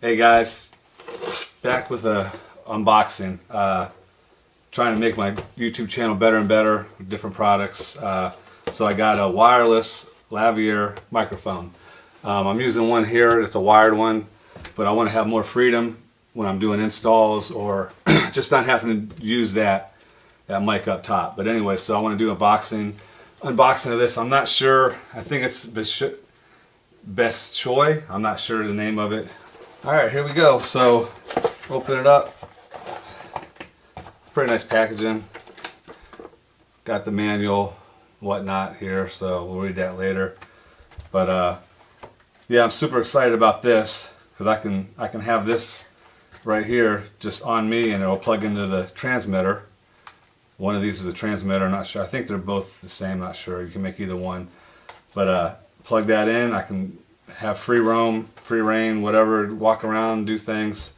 Hey guys, back with a unboxing. Trying to make my YouTube channel better and better with different products. So I got a wireless Lavalier microphone. I'm using one here, it's a wired one, but I want to have more freedom when I'm doing installs or just not having to use that mic up top. But anyway, so I want to do unboxing of this. I'm not sure, I think it's Beschoi. I'm not sure the name of it. Alright, here we go. So, open it up. Pretty nice packaging. Got the manual, whatnot here, so we'll read that later. But yeah, I'm super excited about this because I can have this right here just on me and it'll plug into the transmitter. One of these is a transmitter, I'm not sure. I think they're both the same, not sure. You can make either one. But plug that in, I can have free roam, free reign, whatever, walk around, do things.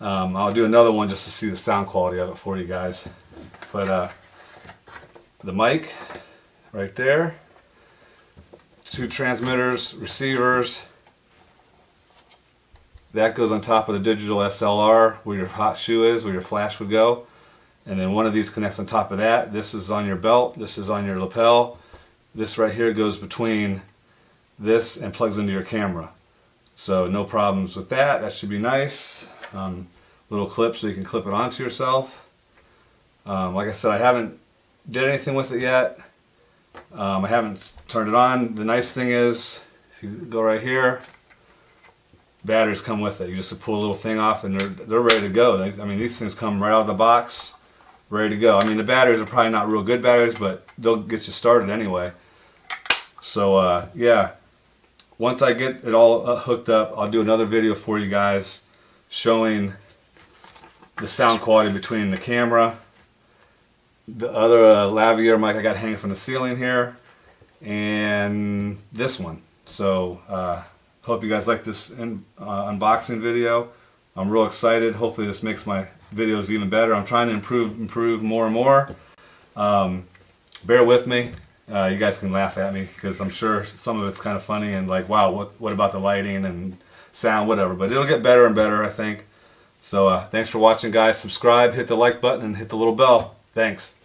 I'll do another one just to see the sound quality of it for you guys. But the mic right there, 2 transmitters, receivers. That goes on top of the digital SLR where your hot shoe is, where your flash would go. And then one of these connects on top of that. This is on your belt, this is on your lapel. This right here goes between this and plugs into your camera. So no problems with that. That should be nice. Little clip so you can clip it onto yourself. Like I said, I haven't did anything with it yet. I haven't turned it on. The nice thing is, if you go right here, batteries come with it. You just pull a little thing off and they're ready to go. I mean, these things come right out of the box, ready to go. I mean, the batteries are probably not real good batteries, but they'll get you started anyway. So yeah, once I get it all hooked up, I'll do another video for you guys showing the sound quality between the camera, the other Lavalier mic I got hanging from the ceiling here, and this one. So hope you guys like this unboxing video. I'm real excited. Hopefully this makes my videos even better. I'm trying to improve more and more. Bear with me. You guys can laugh at me because I'm sure some of it's kind of funny and like, wow, what about the lighting and sound, whatever. But it'll get better and better, I think. So thanks for watching, guys. Subscribe, hit the like button, and hit the little bell. Thanks.